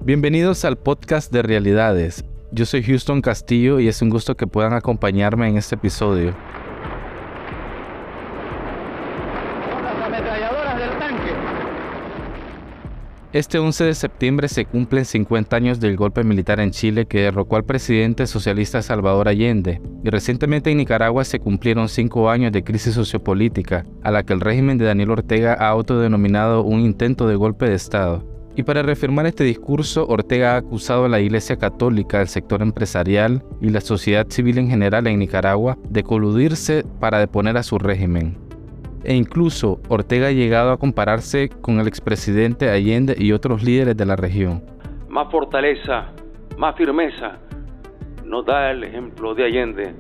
Bienvenidos al podcast de Realidades. Yo soy Houston Castillo y es un gusto que puedan acompañarme en este episodio. Las ametralladoras del tanque. Este 11 de septiembre se cumplen 50 años del golpe militar en Chile que derrocó al presidente socialista Salvador Allende, y recientemente en Nicaragua se cumplieron 5 años de crisis sociopolítica, a la que el régimen de Daniel Ortega ha autodenominado un intento de golpe de Estado. Y para reafirmar este discurso, Ortega ha acusado a la Iglesia Católica, el sector empresarial y la sociedad civil en general en Nicaragua de coludirse para deponer a su régimen. E incluso Ortega ha llegado a compararse con el expresidente Allende y otros líderes de la región. Más fortaleza, más firmeza nos da el ejemplo de Allende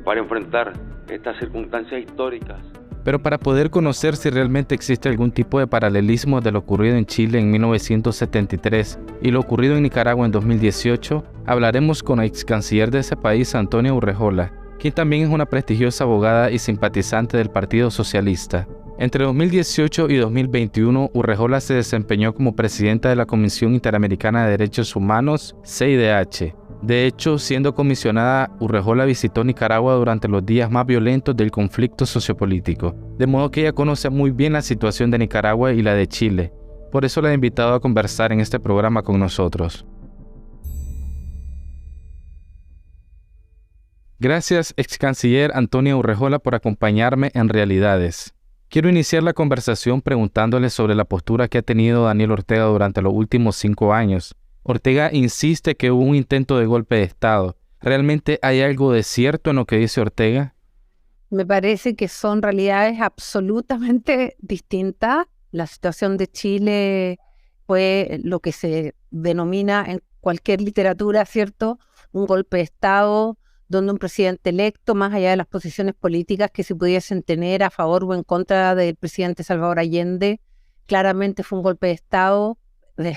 para enfrentar estas circunstancias históricas. Pero para poder conocer si realmente existe algún tipo de paralelismo de lo ocurrido en Chile en 1973 y lo ocurrido en Nicaragua en 2018, hablaremos con el ex canciller de ese país, Antonia Urrejola, quien también es una prestigiosa abogada y simpatizante del Partido Socialista. Entre 2018 y 2021, Urrejola se desempeñó como presidenta de la Comisión Interamericana de Derechos Humanos, CIDH. De hecho, siendo comisionada, Urrejola visitó Nicaragua durante los días más violentos del conflicto sociopolítico, de modo que ella conoce muy bien la situación de Nicaragua y la de Chile. Por eso la he invitado a conversar en este programa con nosotros. Gracias, ex canciller Antonia Urrejola, por acompañarme en Realidades. Quiero iniciar la conversación preguntándole sobre la postura que ha tenido Daniel Ortega durante los últimos 5 años. Ortega insiste que hubo un intento de golpe de Estado. ¿Realmente hay algo de cierto en lo que dice Ortega? Me parece que son realidades absolutamente distintas. La situación de Chile fue lo que se denomina en cualquier literatura, ¿cierto?, un golpe de Estado, donde un presidente electo, más allá de las posiciones políticas que se pudiesen tener a favor o en contra del presidente Salvador Allende, claramente fue un golpe de Estado.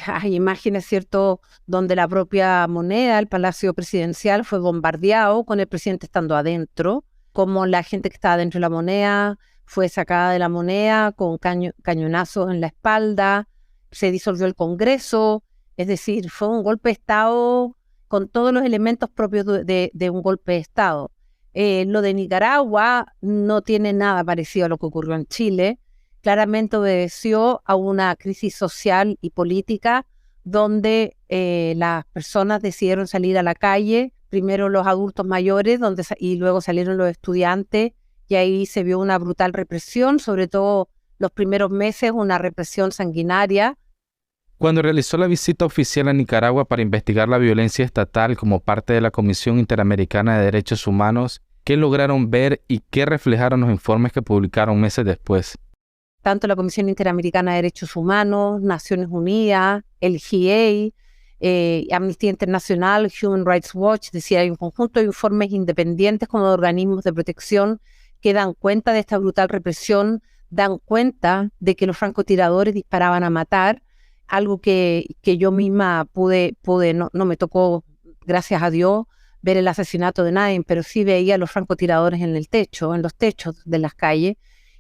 Hay imágenes, ¿cierto?, donde la propia moneda, el Palacio Presidencial, fue bombardeado con el presidente estando adentro, como la gente que estaba dentro de la moneda fue sacada de la moneda con cañonazos en la espalda, se disolvió el Congreso, es decir, fue un golpe de Estado con todos los elementos propios de un golpe de Estado. Lo de Nicaragua no tiene nada parecido a lo que ocurrió en Chile. Claramente obedeció a una crisis social y política donde las personas decidieron salir a la calle, primero los adultos mayores y luego salieron los estudiantes, y ahí se vio una brutal represión, sobre todo los primeros meses, una represión sanguinaria. Cuando realizó la visita oficial a Nicaragua para investigar la violencia estatal como parte de la Comisión Interamericana de Derechos Humanos, ¿qué lograron ver y qué reflejaron los informes que publicaron meses después? Tanto la Comisión Interamericana de Derechos Humanos, Naciones Unidas, el GIEI, Amnistía Internacional, Human Rights Watch, es decir, hay un conjunto de informes independientes como de organismos de protección que dan cuenta de esta brutal represión, dan cuenta de que los francotiradores disparaban a matar, algo que yo misma no me tocó, gracias a Dios, ver el asesinato de nadie, pero sí veía a los francotiradores en los techos de las calles.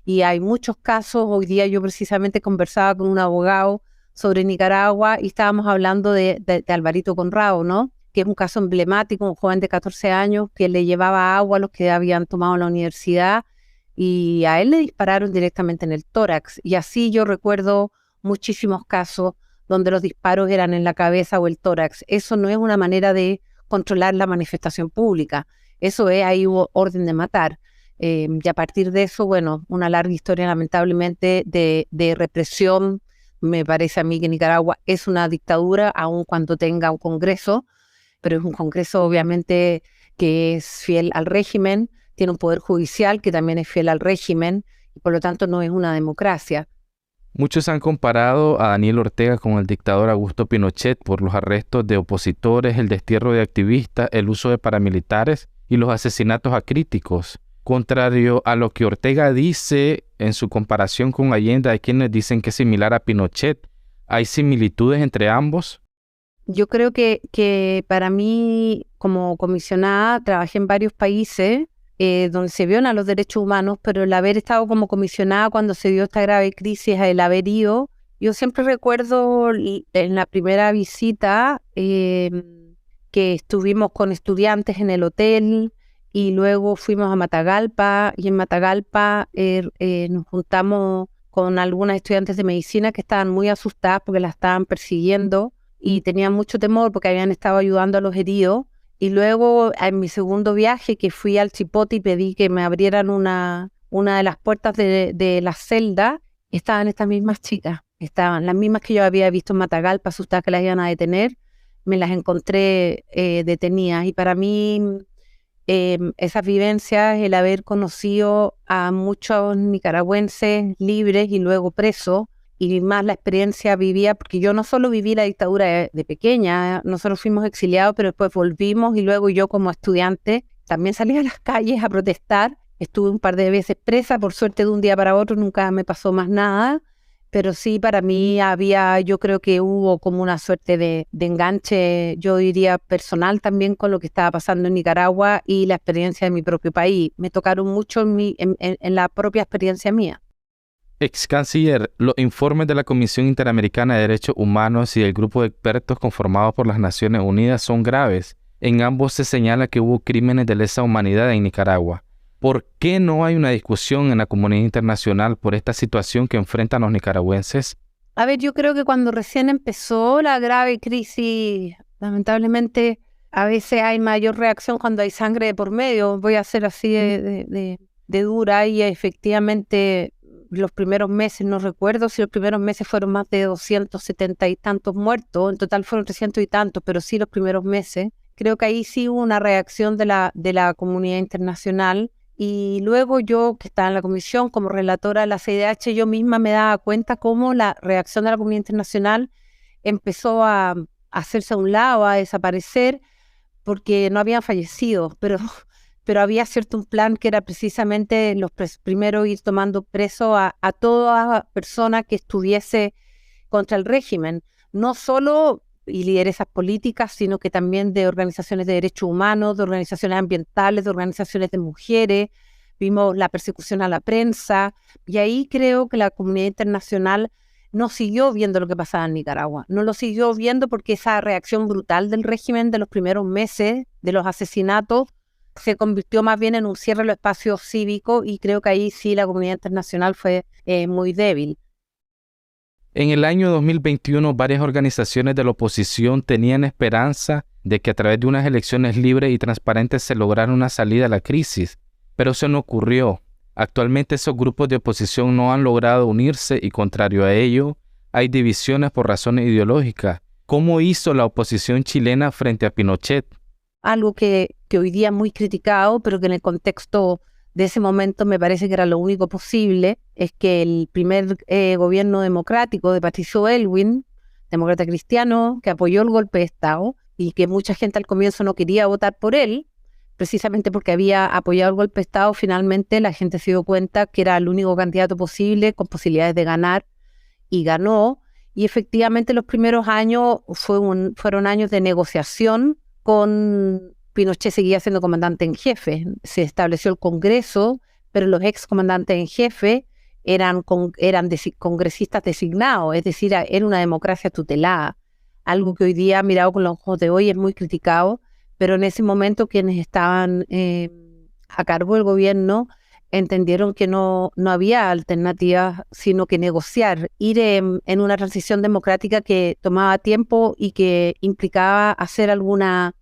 Y hay muchos casos. Hoy día yo precisamente conversaba con un abogado sobre Nicaragua y estábamos hablando de Alvarito Conrado, ¿no?, que es un caso emblemático, un joven de 14 años que le llevaba agua a los que habían tomado en la universidad y a él le dispararon directamente en el tórax. Y así yo recuerdo muchísimos casos donde los disparos eran en la cabeza o el tórax. Eso no es una manera de controlar la manifestación pública. Eso es, ahí hubo orden de matar. Y a partir de eso, bueno, una larga historia lamentablemente de represión. Me parece a mí que Nicaragua es una dictadura, aun cuando tenga un Congreso, pero es un Congreso obviamente que es fiel al régimen, tiene un poder judicial que también es fiel al régimen y por lo tanto no es una democracia. Muchos han comparado a Daniel Ortega con el dictador Augusto Pinochet por los arrestos de opositores, el destierro de activistas, el uso de paramilitares y los asesinatos a críticos. Contrario a lo que Ortega dice en su comparación con Allende, hay quienes dicen que es similar a Pinochet. ¿Hay similitudes entre ambos? Yo creo que para mí, como comisionada, trabajé en varios países donde se violan los derechos humanos, pero el haber estado como comisionada cuando se dio esta grave crisis, el haber ido Yo siempre recuerdo en la primera visita que estuvimos con estudiantes en el hotel y luego fuimos a Matagalpa, y en Matagalpa nos juntamos con algunas estudiantes de medicina que estaban muy asustadas porque las estaban persiguiendo y tenían mucho temor porque habían estado ayudando a los heridos. Y luego en mi segundo viaje, que fui al Chipote y pedí que me abrieran una de las puertas de la celda, estaban estas mismas chicas, estaban las mismas que yo había visto en Matagalpa, asustadas que las iban a detener. Me las encontré detenidas, y para mí esas vivencias, el haber conocido a muchos nicaragüenses libres y luego presos, y más la experiencia vivía, porque yo no solo viví la dictadura de pequeña, nosotros fuimos exiliados, pero después volvimos, y luego yo como estudiante también salí a las calles a protestar. Estuve un par de veces presa, por suerte de un día para otro nunca me pasó más nada, pero sí, para mí yo creo que hubo como una suerte de enganche, yo diría personal también, con lo que estaba pasando en Nicaragua y la experiencia de mi propio país. Me tocaron mucho en la propia experiencia mía. Ex canciller, los informes de la Comisión Interamericana de Derechos Humanos y el grupo de expertos conformado por las Naciones Unidas son graves. En ambos se señala que hubo crímenes de lesa humanidad en Nicaragua. ¿Por qué no hay una discusión en la comunidad internacional por esta situación que enfrentan los nicaragüenses? A ver, yo creo que cuando recién empezó la grave crisis, lamentablemente a veces hay mayor reacción cuando hay sangre de por medio. Voy a ser así de dura, y efectivamente los primeros meses, no recuerdo si los primeros meses fueron más de 270 y tantos muertos, en total fueron 300 y tantos, pero sí los primeros meses. Creo que ahí sí hubo una reacción de la comunidad internacional. Y luego yo, que estaba en la comisión como relatora de la CIDH, yo misma me daba cuenta cómo la reacción de la comunidad internacional empezó a hacerse a un lado, a desaparecer, porque no habían fallecido, pero había cierto un plan que era precisamente primero ir tomando preso a toda persona que estuviese contra el régimen, no solo y lideresas políticas, sino que también de organizaciones de derechos humanos, de organizaciones ambientales, de organizaciones de mujeres. Vimos la persecución a la prensa, y ahí creo que la comunidad internacional no siguió viendo lo que pasaba en Nicaragua. No lo siguió viendo porque esa reacción brutal del régimen de los primeros meses, de los asesinatos, se convirtió más bien en un cierre de los espacios cívicos, y creo que ahí sí la comunidad internacional fue muy débil. En el año 2021, varias organizaciones de la oposición tenían esperanza de que a través de unas elecciones libres y transparentes se lograra una salida a la crisis, pero eso no ocurrió. Actualmente esos grupos de oposición no han logrado unirse y, contrario a ello, hay divisiones por razones ideológicas. ¿Cómo hizo la oposición chilena frente a Pinochet? Algo que hoy día es muy criticado, pero que en el contexto de ese momento me parece que era lo único posible, es que el primer gobierno democrático de Patricio Aylwin, demócrata cristiano, que apoyó el golpe de Estado, y que mucha gente al comienzo no quería votar por él, precisamente porque había apoyado el golpe de Estado, finalmente la gente se dio cuenta que era el único candidato posible con posibilidades de ganar, y ganó. Y efectivamente los primeros años fueron años de negociación. Con Pinochet seguía siendo comandante en jefe, se estableció el Congreso, pero los ex comandantes en jefe eran congresistas designados, es decir, era una democracia tutelada, algo que hoy día, mirado con los ojos de hoy, es muy criticado, pero en ese momento quienes estaban a cargo del gobierno entendieron que no había alternativas sino que negociar, ir en una transición democrática que tomaba tiempo y que implicaba hacer alguna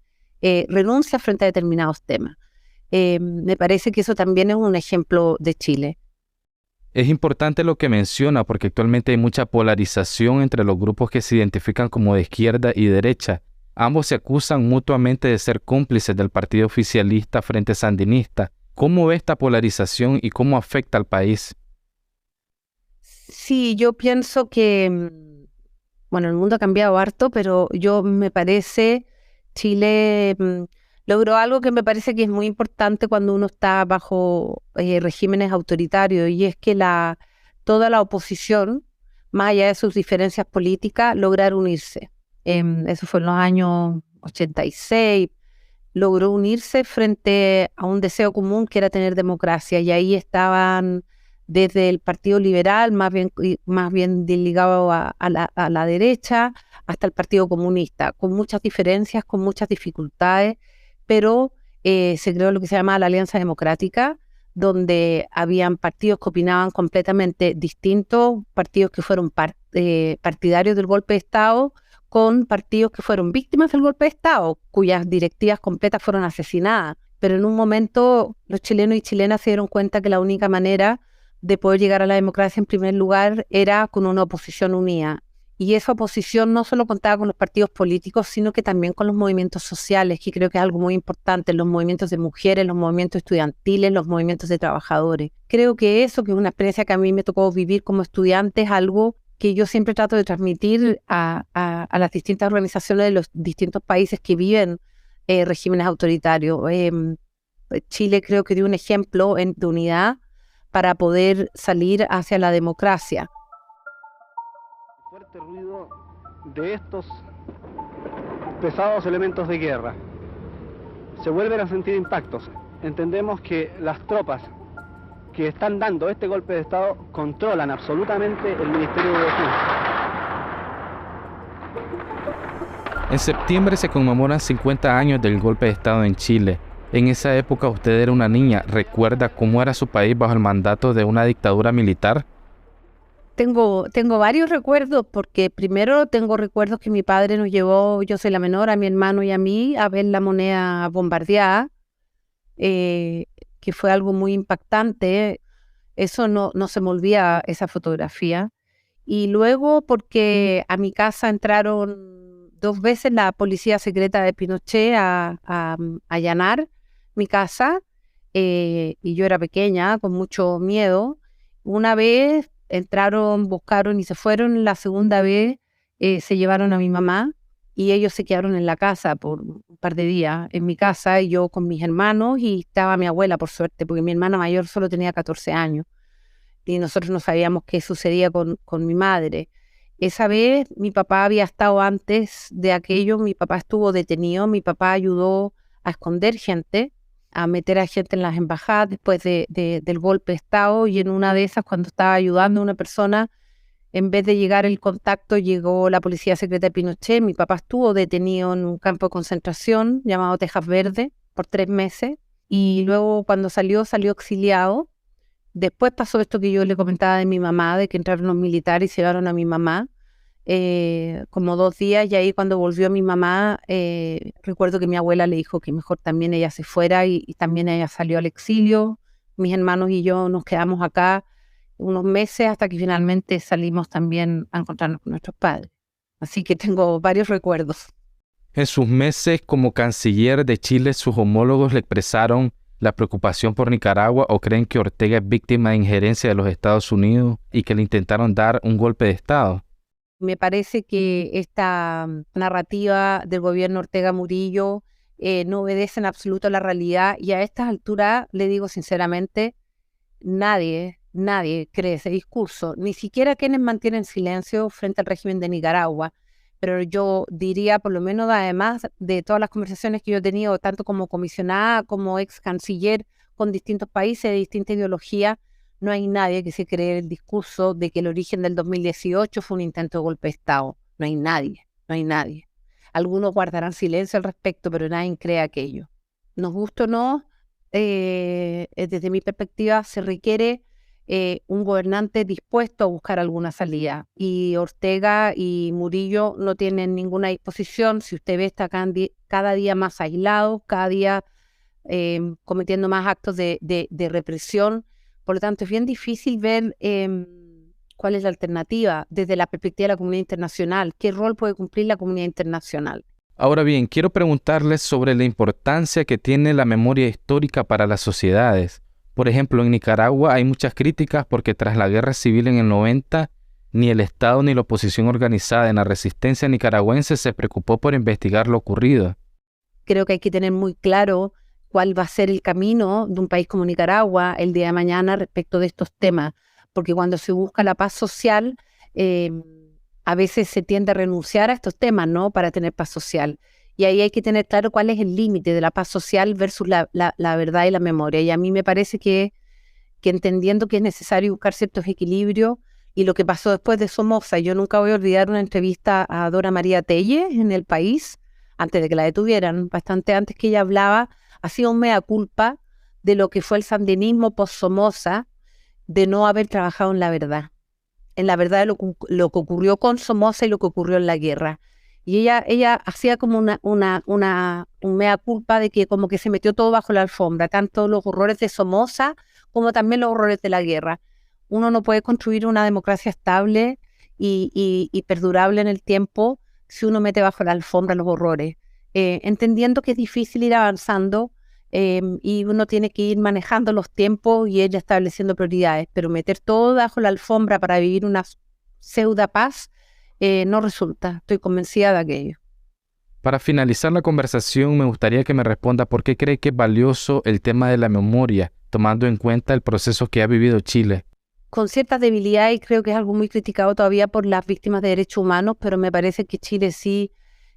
renuncia frente a determinados temas. Me parece que eso también es un ejemplo de Chile. Es importante lo que menciona porque actualmente hay mucha polarización entre los grupos que se identifican como de izquierda y derecha. Ambos se acusan mutuamente de ser cómplices del partido oficialista frente sandinista. ¿Cómo ve esta polarización y cómo afecta al país? Sí, yo pienso que, bueno, el mundo ha cambiado harto, pero me parece Chile logró algo que me parece que es muy importante cuando uno está bajo regímenes autoritarios, y es que toda la oposición, más allá de sus diferencias políticas, lograron unirse. Eso fue en los años 86, logró unirse frente a un deseo común que era tener democracia, y ahí estaban desde el Partido Liberal, más bien ligado a la derecha, hasta el Partido Comunista, con muchas diferencias, con muchas dificultades, pero se creó lo que se llama la Alianza Democrática, donde habían partidos que opinaban completamente distintos, partidos que fueron partidarios del golpe de Estado, con partidos que fueron víctimas del golpe de Estado, cuyas directivas completas fueron asesinadas. Pero en un momento los chilenos y chilenas se dieron cuenta que la única manera de poder llegar a la democracia en primer lugar era con una oposición unida. Y esa oposición no solo contaba con los partidos políticos, sino que también con los movimientos sociales, que creo que es algo muy importante, los movimientos de mujeres, los movimientos estudiantiles, los movimientos de trabajadores. Creo que eso, que es una experiencia que a mí me tocó vivir como estudiante, es algo que yo siempre trato de transmitir a las distintas organizaciones de los distintos países que viven regímenes autoritarios. Chile creo que dio un ejemplo de unidad para poder salir hacia la democracia. Fuerte ruido de estos pesados elementos de guerra. Se vuelven a sentir impactos. Entendemos que las tropas que están dando este golpe de Estado controlan absolutamente el Ministerio de Defensa. En septiembre se conmemoran 50 años del golpe de Estado en Chile. En esa época usted era una niña. ¿Recuerda cómo era su país bajo el mandato de una dictadura militar? Tengo varios recuerdos, porque primero tengo recuerdos que mi padre nos llevó, yo soy la menor, a mi hermano y a mí, a ver la Moneda bombardeada, que fue algo muy impactante. Eso no se me olvida, esa fotografía. Y luego porque a mi casa entraron 2 veces la policía secreta de Pinochet a allanar mi casa, y yo era pequeña, con mucho miedo. Una vez entraron, buscaron y se fueron. La segunda vez se llevaron a mi mamá y ellos se quedaron en la casa por un par de días, en mi casa, y yo con mis hermanos, y estaba mi abuela, por suerte, porque mi hermana mayor solo tenía 14 años y nosotros no sabíamos qué sucedía con mi madre. Esa vez mi papá había estado antes de aquello, mi papá estuvo detenido, mi papá ayudó a esconder gente, a meter a gente en las embajadas después del golpe de Estado, y en una de esas, cuando estaba ayudando a una persona, en vez de llegar el contacto, llegó la policía secreta de Pinochet. Mi papá estuvo detenido en un campo de concentración llamado Tejas Verde por 3 meses, y luego cuando salió exiliado. Después pasó esto que yo le comentaba de mi mamá, de que entraron los militares y se llevaron a mi mamá, como 2 días, y ahí cuando volvió mi mamá, recuerdo que mi abuela le dijo que mejor también ella se fuera, y también ella salió al exilio. Mis hermanos y yo nos quedamos acá unos meses hasta que finalmente salimos también a encontrarnos con nuestros padres. Así que tengo varios recuerdos. En sus meses como canciller de Chile, ¿sus homólogos le expresaron la preocupación por Nicaragua o creen que Ortega es víctima de injerencia de los Estados Unidos y que le intentaron dar un golpe de Estado? Me parece que esta narrativa del gobierno Ortega Murillo no obedece en absoluto a la realidad, y a estas alturas, le digo sinceramente, nadie cree ese discurso, ni siquiera quienes mantienen silencio frente al régimen de Nicaragua. Pero yo diría, por lo menos además de todas las conversaciones que yo he tenido, tanto como comisionada como ex canciller con distintos países de distinta ideología, no hay nadie que se cree el discurso de que el origen del 2018 fue un intento de golpe de Estado. No hay nadie. Algunos guardarán silencio al respecto, pero nadie cree aquello. Nos guste o no, desde mi perspectiva se requiere un gobernante dispuesto a buscar alguna salida, y Ortega y Murillo no tienen ninguna disposición. Si usted ve, está cada día más aislados, cada día cometiendo más actos de represión. Por lo tanto, es bien difícil ver cuál es la alternativa desde la perspectiva de la comunidad internacional. ¿Qué rol puede cumplir la comunidad internacional? Ahora bien, quiero preguntarles sobre la importancia que tiene la memoria histórica para las sociedades. Por ejemplo, en Nicaragua hay muchas críticas porque tras la guerra civil en el 90, ni el Estado ni la oposición organizada en la resistencia nicaragüense se preocupó por investigar lo ocurrido. Creo que hay que tener muy claro cuál va a ser el camino de un país como Nicaragua el día de mañana respecto de estos temas, porque cuando se busca la paz social, a veces se tiende a renunciar a estos temas, ¿no?, para tener paz social. Y ahí hay que tener claro cuál es el límite de la paz social versus la verdad y la memoria. Y a mí me parece que que entendiendo que es necesario buscar ciertos equilibrios y lo que pasó después de Somoza. Yo nunca voy a olvidar una entrevista a Dora María Tellez en El País, antes de que la detuvieran, bastante antes, que ella hablaba, hacía un mea culpa de lo que fue el sandinismo post-Somoza, de no haber trabajado en la verdad de lo que ocurrió con Somoza y lo que ocurrió en la guerra. Y ella hacía como un mea culpa de que como que se metió todo bajo la alfombra, tanto los horrores de Somoza como también los horrores de la guerra. Uno no puede construir una democracia estable y perdurable en el tiempo si uno mete bajo la alfombra los horrores. Entendiendo que es difícil ir avanzando y uno tiene que ir manejando los tiempos y ir estableciendo prioridades, pero meter todo bajo la alfombra para vivir una pseudo paz no resulta. Estoy convencida de aquello. Para finalizar la conversación, me gustaría que me responda por qué cree que es valioso el tema de la memoria, tomando en cuenta el proceso que ha vivido Chile. Con ciertas debilidades, y creo que es algo muy criticado todavía por las víctimas de derechos humanos, pero me parece que Chile sí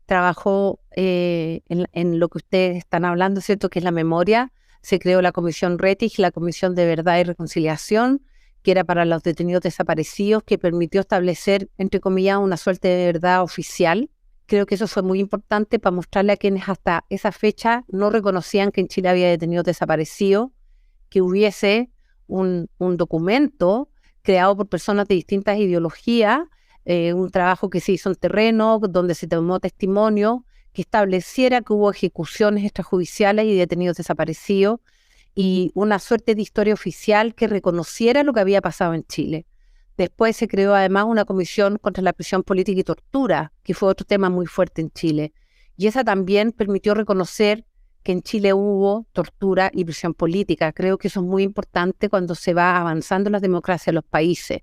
trabajó en lo que ustedes están hablando, ¿cierto? Que es la memoria. Se creó la Comisión Rettig, la Comisión de Verdad y Reconciliación, que era para los detenidos desaparecidos, que permitió establecer, entre comillas, una suerte de verdad oficial. Creo que eso fue muy importante para mostrarle a quienes hasta esa fecha no reconocían que en Chile había detenidos desaparecidos, que hubiese un documento creado por personas de distintas ideologías, un trabajo que se hizo en terreno, donde se tomó testimonio, que estableciera que hubo ejecuciones extrajudiciales y detenidos desaparecidos, y una suerte de historia oficial que reconociera lo que había pasado en Chile. Después se creó además una comisión contra la prisión política y tortura, que fue otro tema muy fuerte en Chile. Y esa también permitió reconocer que en Chile hubo tortura y prisión política. Creo que eso es muy importante cuando se va avanzando en las democracias en los países.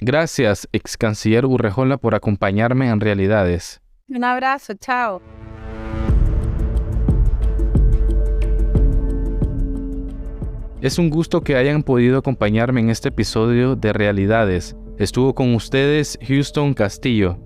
Gracias, ex canciller Urrejola, por acompañarme en Realidades. Un abrazo, chao. Es un gusto que hayan podido acompañarme en este episodio de Realidades. Estuvo con ustedes Houston Castillo.